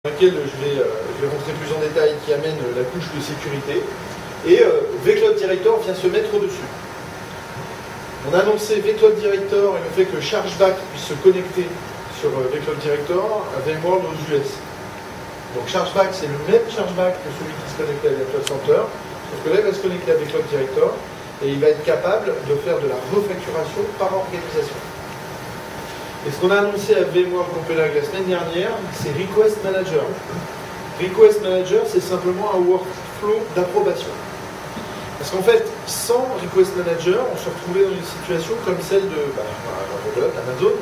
dans laquelle je vais rentrer plus en détail, qui amène la couche de sécurité. Et vCloud Director vient se mettre au-dessus. On a annoncé vCloud Director et le fait que Chargeback puisse se connecter sur vCloud Director à VMworld aux US. Donc Chargeback, c'est le même Chargeback que celui qui se connecte à Virtual Center, sauf que là, il va se connecter à vCloud Director et il va être capable de faire de la refacturation par organisation. Et ce qu'on a annoncé à VMworld Copenhague la semaine dernière, c'est Request Manager. Request Manager, c'est simplement un workflow d'approbation. Parce qu'en fait, sans Request Manager, on se retrouvait dans une situation comme celle de Amazon.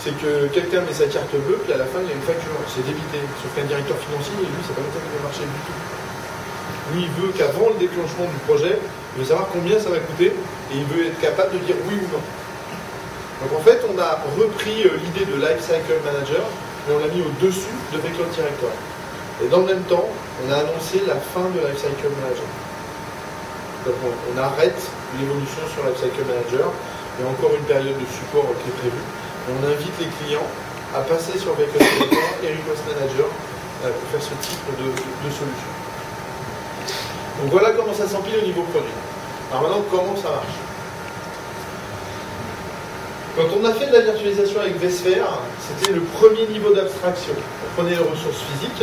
C'est que quelqu'un met sa carte bleue, puis à la fin, il y a une facture. C'est débité. Sauf qu'un directeur financier, lui, c'est pas le thème de marché du tout. Lui, il veut qu'avant le déclenchement du projet, il veut savoir combien ça va coûter, et il veut être capable de dire oui ou non. Donc en fait, on a repris l'idée de Lifecycle Manager, mais on l'a mis au-dessus de vCloud Director. Et dans le même temps, on a annoncé la fin de Lifecycle Manager. Donc on arrête l'évolution sur Lifecycle Manager. Il y a encore une période de support qui est prévue. Et on invite les clients à passer sur vCloud Director et Request Manager pour faire ce type de solution. Donc voilà comment ça s'empile au niveau produit. Alors maintenant, comment ça marche ? Quand on a fait de la virtualisation avec vSphere, c'était le premier niveau d'abstraction. On prenait les ressources physiques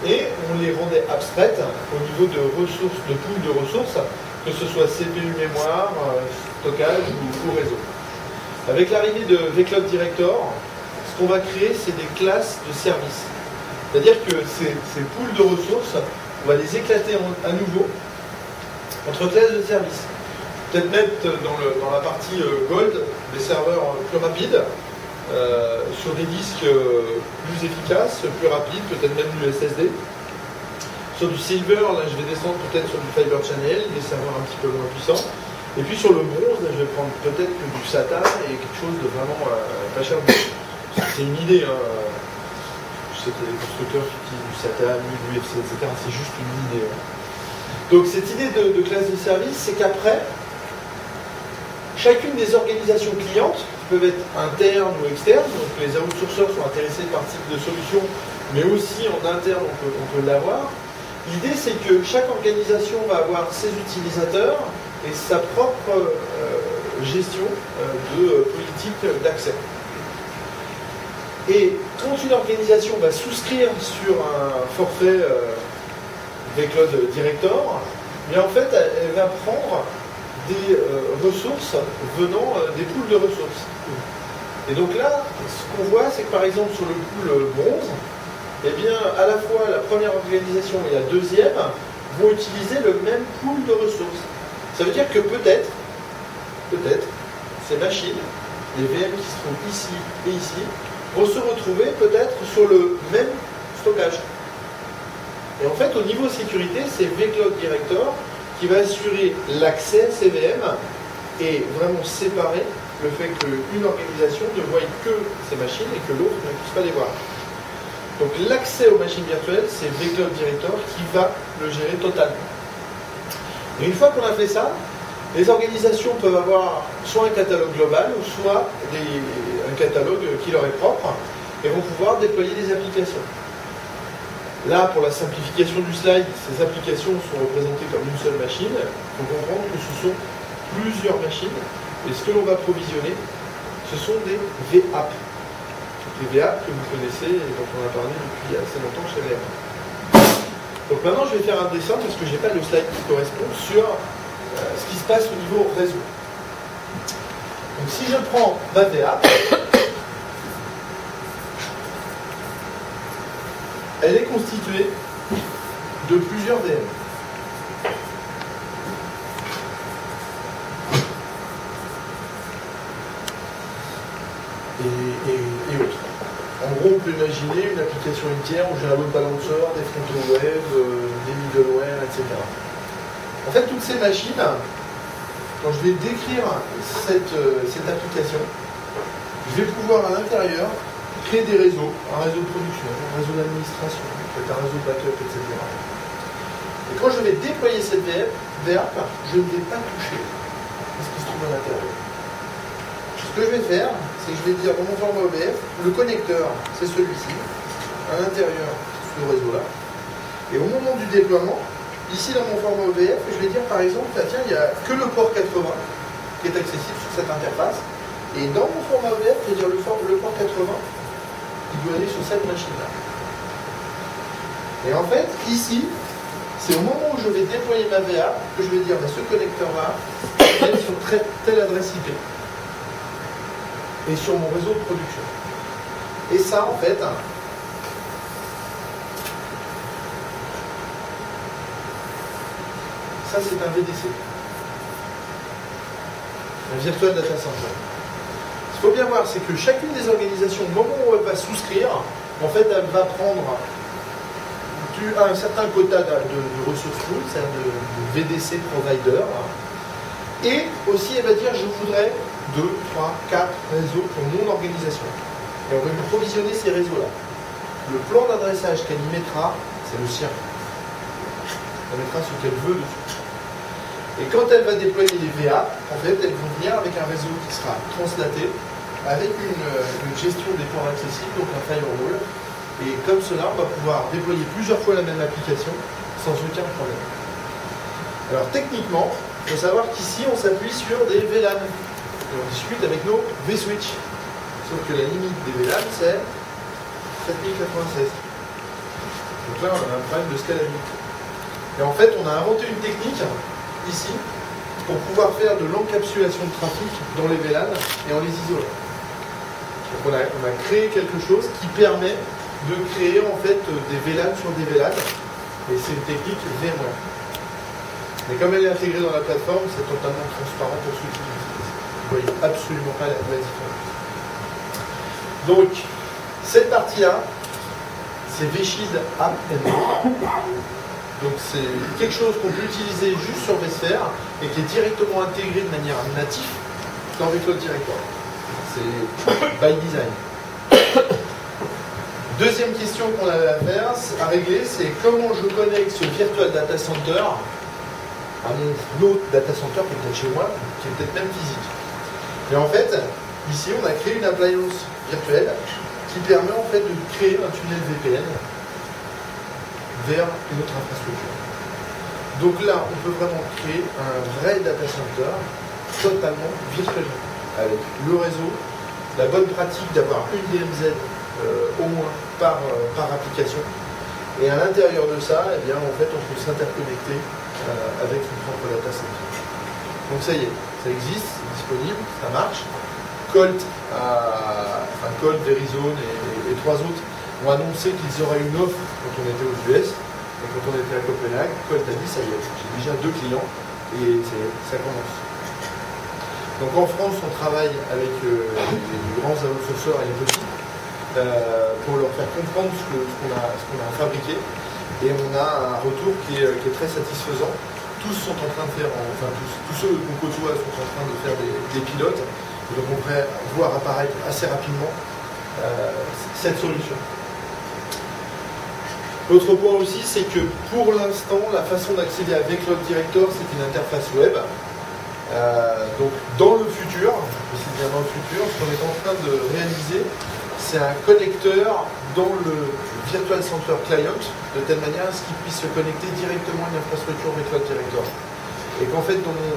et on les rendait abstraites au niveau de ressources, de pool de ressources, que ce soit CPU, mémoire, stockage ou réseau. Avec l'arrivée de vCloud Director, ce qu'on va créer, c'est des classes de services. C'est-à-dire que ces pools de ressources, on va les éclater à nouveau entre classes de services. Peut-être mettre dans la partie Gold des serveurs plus rapides, sur des disques plus efficaces, plus rapides, peut-être même du SSD. Sur du Silver, là je vais descendre peut-être sur du Fiber Channel, des serveurs un petit peu moins puissants. Et puis sur le bronze, là, je vais prendre peut-être du SATA et quelque chose de vraiment pas cher. C'est une idée, hein. Je sais qu'il y a des constructeurs qui utilisent du SATA, du UFC, etc. C'est juste une idée. Hein. Donc cette idée de classe de service, c'est qu'après, chacune des organisations clientes, qui peuvent être internes ou externes, donc les outsourceurs sont intéressés par ce type de solution, mais aussi en interne on peut l'avoir. L'idée c'est que chaque organisation va avoir ses utilisateurs et sa propre gestion de politique d'accès. Et quand une organisation va souscrire sur un forfait vCloud Director, bien en fait elle va prendre des ressources venant des pools de ressources. Et donc là, ce qu'on voit, c'est que par exemple sur le pool bronze, eh bien, à la fois la première organisation et la deuxième vont utiliser le même pool de ressources. Ça veut dire que peut-être, ces machines, les VM qui se trouvent ici et ici, vont se retrouver peut-être sur le même stockage. Et en fait, au niveau sécurité, c'est vCloud Director qui va assurer l'accès à ces VM et vraiment séparer le fait qu'une organisation ne voie que ces machines et que l'autre ne puisse pas les voir. Donc l'accès aux machines virtuelles, c'est vCloud Director qui va le gérer totalement. Et une fois qu'on a fait ça, les organisations peuvent avoir soit un catalogue global ou soit un catalogue qui leur est propre et vont pouvoir déployer des applications. Là, pour la simplification du slide, ces applications sont représentées comme une seule machine. Il faut comprendre que ce sont plusieurs machines. Et ce que l'on va provisionner, ce sont des VApp. Les VApp que vous connaissez et dont on a parlé depuis assez longtemps chez VM. Donc maintenant, je vais faire un dessin parce que je n'ai pas le slide qui correspond sur ce qui se passe au niveau réseau. Donc si je prends ma VApp, elle est constituée de plusieurs VM. Et autres. En gros, on peut imaginer une application entière où j'ai un load balancer, des frontaux web, des middleware, etc. En fait, toutes ces machines, quand je vais décrire cette application, je vais pouvoir à l'intérieur créer des réseaux, un réseau de production, un réseau d'administration, peut-être un réseau de backup, etc. Et quand je vais déployer cette VApp, je ne vais pas toucher à ce qui se trouve à l'intérieur. Ce que je vais faire, c'est que je vais dire dans mon format OBF, le connecteur, c'est celui-ci, à l'intérieur, ce réseau-là. Et au moment du déploiement, ici dans mon format OVF, je vais dire par exemple, ah, tiens, il n'y a que le port 80 qui est accessible sur cette interface. Et dans mon format OVF, je vais dire le port 80, il doit aller sur cette machine-là. Et en fait, ici, c'est au moment où je vais déployer ma VA que je vais dire, bah, ce connecteur-là est sur telle adresse IP. Et sur mon réseau de production. Et ça, en fait, ça c'est un VDC. Un Virtual Data Center. Ce qu'il faut bien voir, c'est que chacune des organisations, au moment où elle va souscrire, en fait, elle va prendre un certain quota de ressources pools, c'est-à-dire de VDC provider, et aussi elle va dire je voudrais 2, 3, 4 réseaux pour mon organisation. Et on va lui provisionner ces réseaux-là. Le plan d'adressage qu'elle y mettra, c'est le sien. Elle mettra ce qu'elle veut dessus. Et quand elle va déployer les VA, en fait, elles vont venir avec un réseau qui sera translaté, avec une gestion des ports accessibles, donc un firewall. Et comme cela, on va pouvoir déployer plusieurs fois la même application sans aucun problème. Alors techniquement, il faut savoir qu'ici, on s'appuie sur des VLAN. Et on discute avec nos vSwitch. Sauf que la limite des VLAN, c'est 7096. Donc là, on a un problème de scalabilité. Et en fait, on a inventé une technique, ici, pour pouvoir faire de l'encapsulation de trafic dans les VLAN et en les isolant. Donc on a créé quelque chose qui permet de créer en fait des VLAN sur des VLAN, et c'est une technique VMware. Mais comme elle est intégrée dans la plateforme, c'est totalement transparent pour ceux qui l'utilisent. Vous ne voyez absolument pas la différence. Donc, cette partie-là, c'est vShield App Enable. Donc c'est quelque chose qu'on peut utiliser juste sur vSphere et qui est directement intégré de manière native dans VCloud Director. C'est by design. Deuxième question qu'on avait à régler, c'est comment je connecte ce Virtual Data Center à mon autre data center qui est peut-être chez moi, qui est peut-être même physique. Et en fait, ici, on a créé une appliance virtuelle qui permet en fait de créer un tunnel VPN vers une autre infrastructure. Donc là, on peut vraiment créer un vrai data center totalement virtuel, avec le réseau, la bonne pratique d'avoir une DMZ au moins par application. Et à l'intérieur de ça, eh bien, en fait, on peut s'interconnecter avec une propre data center. Donc ça y est, ça existe, c'est disponible, ça marche. Colt, Verizon et trois autres ont annoncé qu'ils auraient une offre quand on était aux US. Et quand on était à Copenhague, Colt a dit ça y est, j'ai déjà 2 clients et ça commence. Donc en France, on travaille avec les grands outsourceurs et les petits pour leur faire comprendre ce qu'on a fabriqué. Et on a un retour qui est très satisfaisant. Tous sont en train de faire, enfin tous ceux qu'on côtoie sont en train de faire des pilotes. Donc on pourrait voir apparaître assez rapidement cette solution. L'autre point aussi, c'est que pour l'instant, la façon d'accéder à VCloud Director, c'est une interface web. Donc dans le futur, c'est bien dans le futur, ce qu'on est en train de réaliser, c'est un connecteur dans le Virtual Center Client, de telle manière à ce qu'il puisse se connecter directement à une infrastructure VCloud Director. Et qu'en fait, dans mon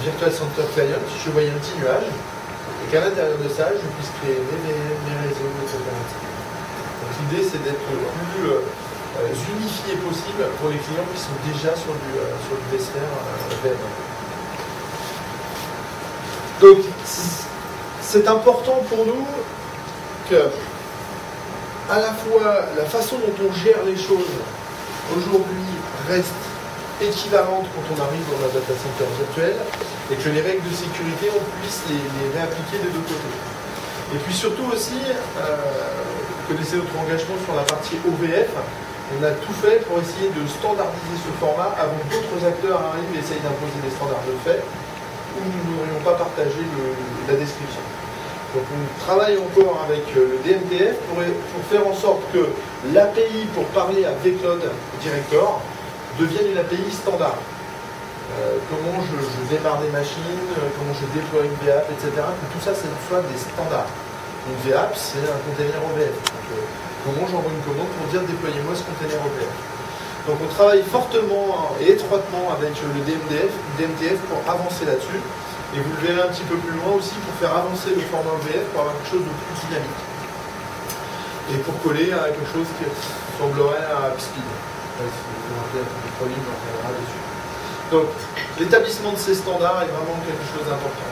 Virtual Center Client, je voyais un petit nuage, et qu'à l'intérieur de ça, je puisse créer mes réseaux, etc. Donc l'idée, c'est d'être le plus unifié possible pour les clients qui sont déjà sur du vSphere VM. Donc, c'est important pour nous que, à la fois, la façon dont on gère les choses aujourd'hui reste équivalente quand on arrive dans un data center virtuel et que les règles de sécurité, on puisse les réappliquer des deux côtés. Et puis surtout aussi, vous connaissez notre engagement sur la partie OVF, on a tout fait pour essayer de standardiser ce format avant que d'autres acteurs arrivent et essayent d'imposer des standards de fait où nous n'aurions pas partagé la description. Donc on travaille encore avec le DMTF pour faire en sorte que l'API pour parler à VCloud Director devienne une API standard. Comment je démarre des machines, comment je déploie une VApp, etc. Que tout ça, ce soit des standards. Une VApp, c'est un container OVF. Donc, Comment j'envoie une commande pour dire déployez-moi ce container OVF. Donc on travaille fortement et étroitement avec le DMTF pour avancer là-dessus. Et vous le verrez un petit peu plus loin aussi pour faire avancer le format OVF pour avoir quelque chose de plus dynamique. Et pour coller à quelque chose qui ressemblerait à AppSpeed. Donc l'établissement de ces standards est vraiment quelque chose d'important.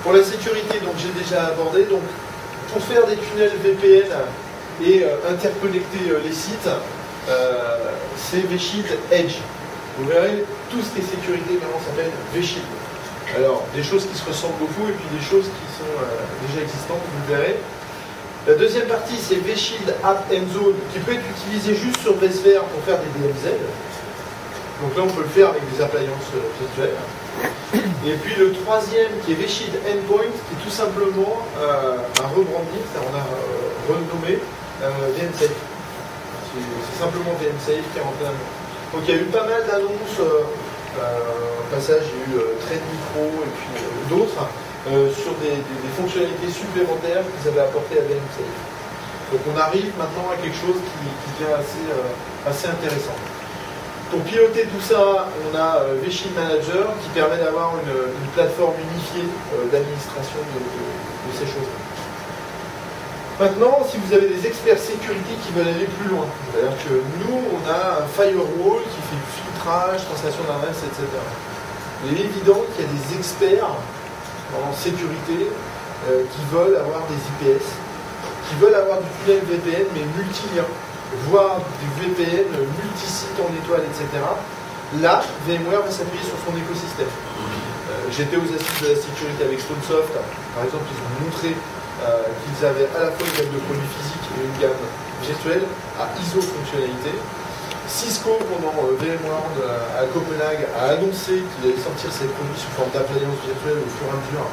Pour la sécurité, donc j'ai déjà abordé, donc pour faire des tunnels VPN et interconnecter les sites, c'est vShield Edge. Vous verrez, tout ce qui est sécurité maintenant s'appelle vShield. Alors, des choses qui se ressemblent beaucoup et puis des choses qui sont déjà existantes, vous le verrez. La deuxième partie, c'est vShield App and Zone, qui peut être utilisé juste sur vSphere pour faire des DMZ. Donc là, on peut le faire avec des appliances virtuelles. Et puis le troisième, qui est vShield Endpoint, qui est tout simplement un rebranding, on a renommé VMsafe. C'est simplement VMsafe qui est rentré dans le. Donc il y a eu pas mal d'annonces, au passage il y a eu Trade Micro et puis d'autres, sur des fonctionnalités supplémentaires qu'ils avaient apportées à VMsafe. Donc on arrive maintenant à quelque chose qui devient assez intéressant. Pour piloter tout ça, on a vShield Manager qui permet d'avoir une plateforme unifiée d'administration de ces choses-là. Maintenant, si vous avez des experts sécurité qui veulent aller plus loin, c'est-à-dire que nous, on a un firewall qui fait du filtrage, translation d'adresse, etc. Il est évident qu'il y a des experts en sécurité qui veulent avoir des IPS, qui veulent avoir du tunnel VPN, mais multi-lien, voire du VPN multi-site en étoile, etc. Là, VMware va s'appuyer sur son écosystème. J'étais aux assises de la sécurité avec Stonesoft, par exemple, ils ont montré qu'ils avaient à la fois une gamme de produits physiques et une gamme virtuelle à ISO fonctionnalité. Cisco, pendant VMworld à Copenhague, a annoncé qu'il allait sortir ses produits sous forme d'appliance virtuelle au fur et à mesure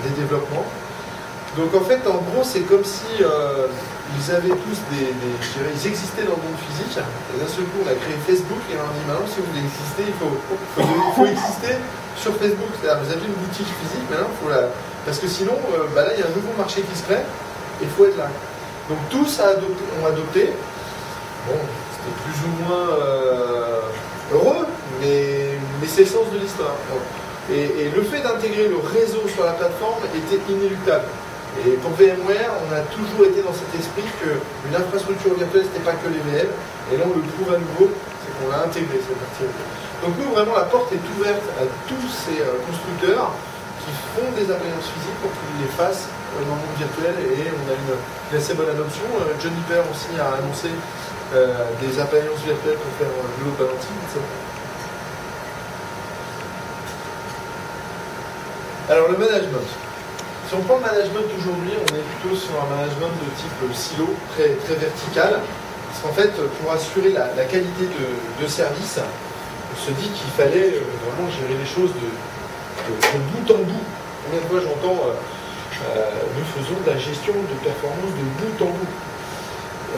des développements. Donc en fait, en gros, c'est comme si ils avaient tous ils existaient dans le monde physique, et d'un seul coup, on a créé Facebook, et on a dit maintenant, si vous voulez exister, il faut exister sur Facebook. C'est-à-dire, vous avez une boutique physique, maintenant, il faut la. Parce que sinon, là, il y a un nouveau marché qui se crée, et il faut être là. Donc tous ont adopté. Bon, c'était plus ou moins heureux, mais c'est le sens de l'histoire. Et le fait d'intégrer le réseau sur la plateforme était inéluctable. Et pour VMware, on a toujours été dans cet esprit qu'une infrastructure virtuelle, ce n'était pas que les VM. Et là, on le prouve à nouveau, c'est qu'on l'a intégré, cette partie. Donc nous, vraiment, la porte est ouverte à tous ces constructeurs qui font des appliances physiques pour qu'ils les fassent dans le monde virtuel. Et on a une assez bonne adoption. Juniper aussi a annoncé des appliances virtuelles pour faire de load balancing, etc. Alors, le management. Si on prend le management aujourd'hui, on est plutôt sur un management de type silo, très vertical. Parce qu'en fait, pour assurer la qualité de service, on se dit qu'il fallait vraiment gérer les choses de bout en bout. Combien de fois j'entends nous faisons de la gestion de performance de bout en bout.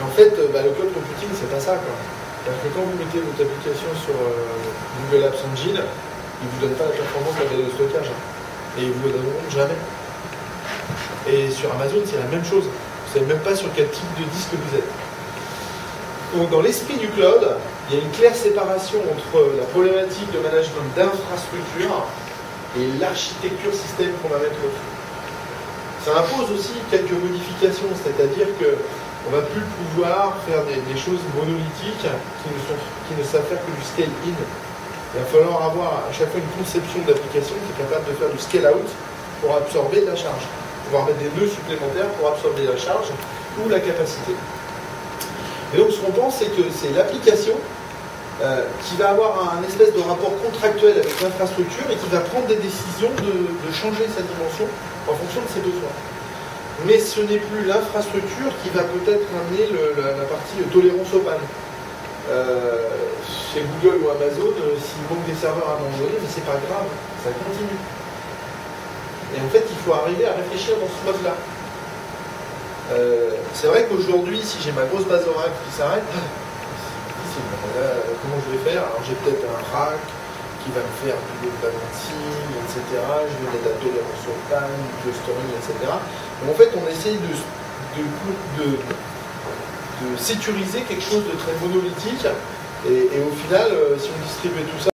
Et en fait, le cloud computing, c'est pas ça, quoi. C'est-à-dire que quand vous mettez votre application sur Google Apps Engine, ils ne vous donnent pas la performance de la donnée de stockage. Et ils ne vous le donneront jamais. Et sur Amazon, c'est la même chose. Vous ne savez même pas sur quel type de disque vous êtes. Donc, dans l'esprit du cloud, il y a une claire séparation entre la problématique de management d'infrastructure et l'architecture système qu'on va mettre au-dessus. Ça impose aussi quelques modifications, c'est-à-dire qu'on ne va plus pouvoir faire des choses monolithiques qui ne savent faire que du scale-in. Il va falloir avoir à chaque fois une conception d'application qui est capable de faire du scale-out pour absorber de la charge. Pouvoir mettre des nœuds supplémentaires pour absorber la charge ou la capacité. Et donc ce qu'on pense, c'est que c'est l'application qui va avoir un espèce de rapport contractuel avec l'infrastructure et qui va prendre des décisions de changer sa dimension en fonction de ses besoins. Mais ce n'est plus l'infrastructure qui va peut-être amener la partie tolérance aux pannes. Chez Google ou Amazon, s'il manque des serveurs à un moment donné, mais c'est pas grave, ça continue. Et en fait, il faut arriver à réfléchir dans ce mode-là. C'est vrai qu'aujourd'hui, si j'ai ma grosse base Oracle qui s'arrête, comment je vais faire? Alors j'ai peut-être un rack qui va me faire du load balancing, etc. Je vais mettre la tolérance aux pannes, du clustering, etc. Donc en fait, on essaye de sécuriser quelque chose de très monolithique. Et au final, si on distribuait tout ça,